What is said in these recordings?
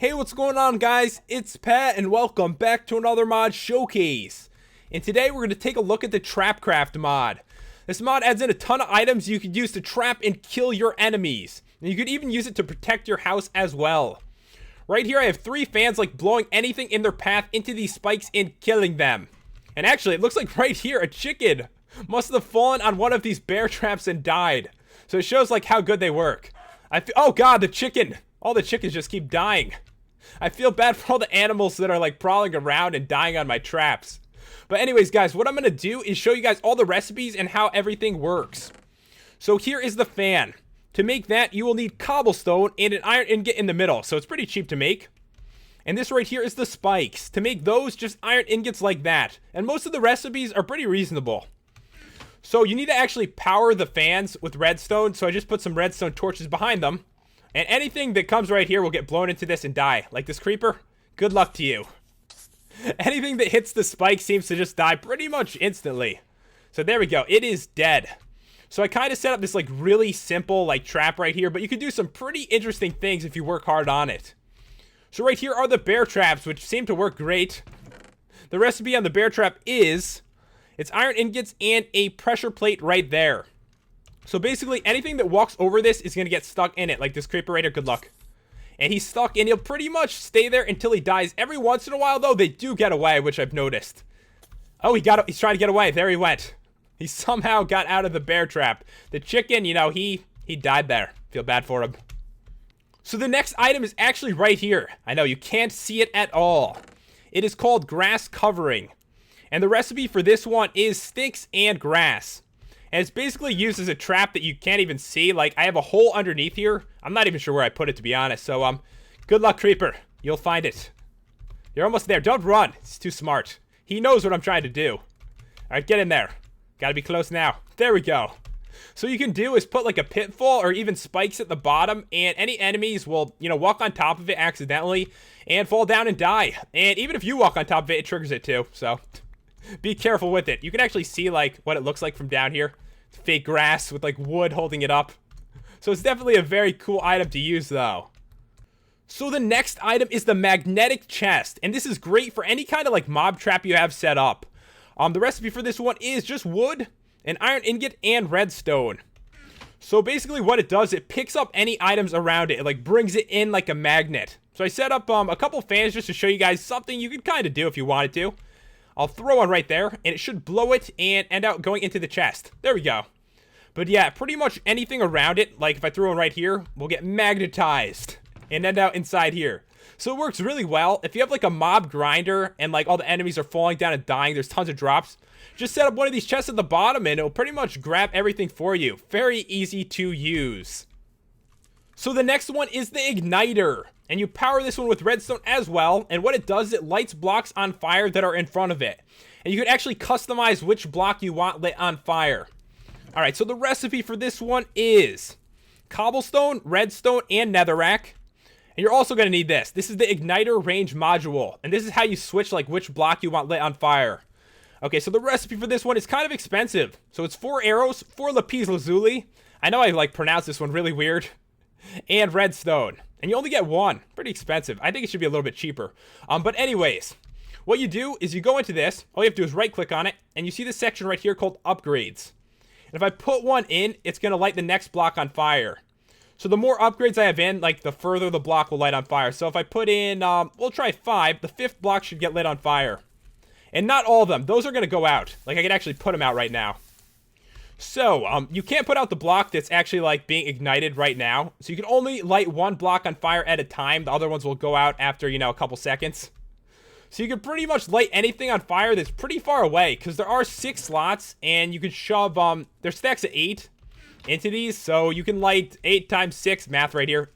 Hey, what's going on, guys? It's Pat, and welcome back to another mod showcase. And today we're going to take a look at the TrapCraft mod. This mod adds in a ton of items you could use to trap and kill your enemies. And you could even use it to protect your house as well. Right here I have 3 fans like blowing anything in their path into these spikes and killing them. And actually, it looks like right here a chicken must have fallen on one of these bear traps and died. So it shows like how good they work. Oh god, the chicken! All the chickens just keep dying. I feel bad for all the animals that are like prowling around and dying on my traps. But anyways, guys, what I'm going to do is show you guys all the recipes and how everything works. So here is the fan. To make that, you will need cobblestone and an iron ingot in the middle. So it's pretty cheap to make. And this right here is the spikes. To make those, just iron ingots like that. And most of the recipes are pretty reasonable. So you need to actually power the fans with redstone. So I just put some redstone torches behind them. And anything that comes right here will get blown into this and die. Like this creeper, good luck to you. Anything that hits the spike seems to just die pretty much instantly. So there we go, it is dead. So I kind of set up this like really simple like trap right here, but you can do some pretty interesting things if you work hard on it. So right here are the bear traps, which seem to work great. The recipe on the bear trap is, it's iron ingots and a pressure plate right there. So basically, anything that walks over this is going to get stuck in it, like this creeper right here, good luck. And he's stuck, and he'll pretty much stay there until he dies. Every once in a while, though, they do get away, which I've noticed. Oh, he's trying to get away. There he went. He somehow got out of the bear trap. The chicken, you know, he died there. Feel bad for him. So the next item is actually right here. I know, you can't see it at all. It is called grass covering. And the recipe for this one is sticks and grass. And it's basically used as a trap that you can't even see. Like, I have a hole underneath here. I'm not even sure where I put it, to be honest. So, good luck, creeper. You'll find it. You're almost there. Don't run. It's too smart. He knows what I'm trying to do. All right, get in there. Gotta be close now. There we go. So what you can do is put, like, a pitfall or even spikes at the bottom. And any enemies will, you know, walk on top of it accidentally and fall down and die. And even if you walk on top of it, it triggers it too. So, be careful with it. You can actually see, like, what it looks like from down here. Fake grass with like wood holding it up. So it's definitely a very cool item to use though. So the next item is the magnetic chest, and this is great for any kind of like mob trap you have set up. The recipe for this one is just wood, an iron ingot, and redstone. So basically what it does, it picks up any items around it. It like brings it in like a magnet. So I set up a couple fans just to show you guys something you could kind of do if you wanted to. I'll throw one right there, and it should blow it and end out going into the chest. There we go. But yeah, pretty much anything around it, like if I throw one right here, will get magnetized and end out inside here. So it works really well. If you have like a mob grinder and like all the enemies are falling down and dying, there's tons of drops, just set up one of these chests at the bottom and it'll pretty much grab everything for you. Very easy to use. So the next one is the igniter. And you power this one with redstone as well. And what it does is it lights blocks on fire that are in front of it. And you can actually customize which block you want lit on fire. Alright, so the recipe for this one is cobblestone, redstone, and netherrack. And you're also going to need this. This is the igniter range module. And this is how you switch like which block you want lit on fire. Okay, so the recipe for this one is kind of expensive. So it's 4 arrows, 4 lapis lazuli. I know I like pronounced this one really weird. And redstone. And you only get 1. Pretty expensive. I think it should be a little bit cheaper. But anyways, what you do is you go into this. All you have to do is right click on it. And you see this section right here called upgrades. And if I put one in, it's going to light the next block on fire. So the more upgrades I have in, like the further the block will light on fire. So if I put in, we'll try 5. The 5th block should get lit on fire. And not all of them. Those are going to go out. Like I could actually put them out right now. So, you can't put out the block that's actually, like, being ignited right now. So you can only light one block on fire at a time. The other ones will go out after, you know, a couple seconds. So you can pretty much light anything on fire that's pretty far away. Because there are 6 slots, and you can shove, there's stacks of 8 into these. So you can light 8 times 6, math right here.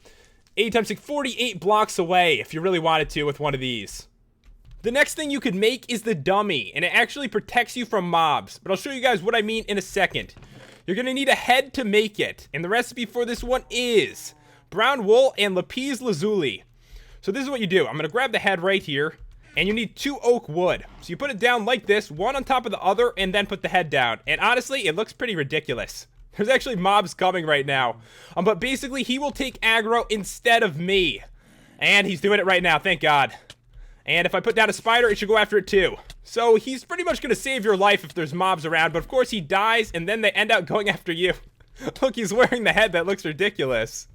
8 times 6, 48 blocks away if you really wanted to with one of these. The next thing you could make is the dummy, and it actually protects you from mobs, but I'll show you guys what I mean in a second. You're going to need a head to make it, and the recipe for this one is brown wool and lapis lazuli. So this is what you do. I'm going to grab the head right here, and you need 2 oak wood. So you put it down like this, one on top of the other, and then put the head down. And honestly, it looks pretty ridiculous. There's actually mobs coming right now. But basically, he will take aggro instead of me. And he's doing it right now, thank God. And if I put down a spider, it should go after it too. So he's pretty much going to save your life if there's mobs around, but of course he dies, and then they end up going after you. Look, he's wearing the head. That looks ridiculous.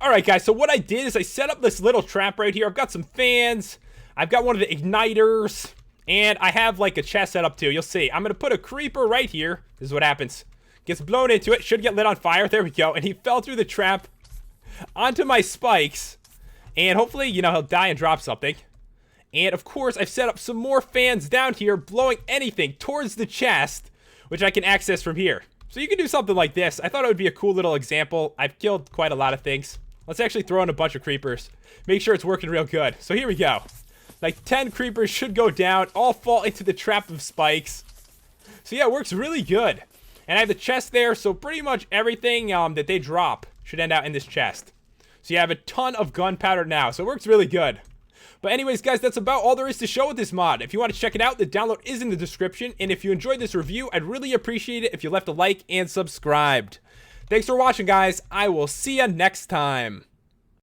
Alright guys, so what I did is I set up this little trap right here. I've got some fans, I've got one of the igniters, and I have like a chest set up too. You'll see. I'm going to put a creeper right here. This is what happens. Gets blown into it, should get lit on fire. There we go. And he fell through the trap onto my spikes. And hopefully, you know, he'll die and drop something. And of course, I've set up some more fans down here, blowing anything towards the chest, which I can access from here. So you can do something like this. I thought it would be a cool little example. I've killed quite a lot of things. Let's actually throw in a bunch of creepers. Make sure it's working real good. So here we go. Like 10 creepers should go down, all fall into the trap of spikes. So yeah, it works really good. And I have the chest there, so pretty much everything that they drop should end out in this chest. So you have a ton of gunpowder now, so it works really good. But anyways, guys, that's about all there is to show with this mod. If you want to check it out, the download is in the description. And if you enjoyed this review, I'd really appreciate it if you left a like and subscribed. Thanks for watching, guys. I will see you next time.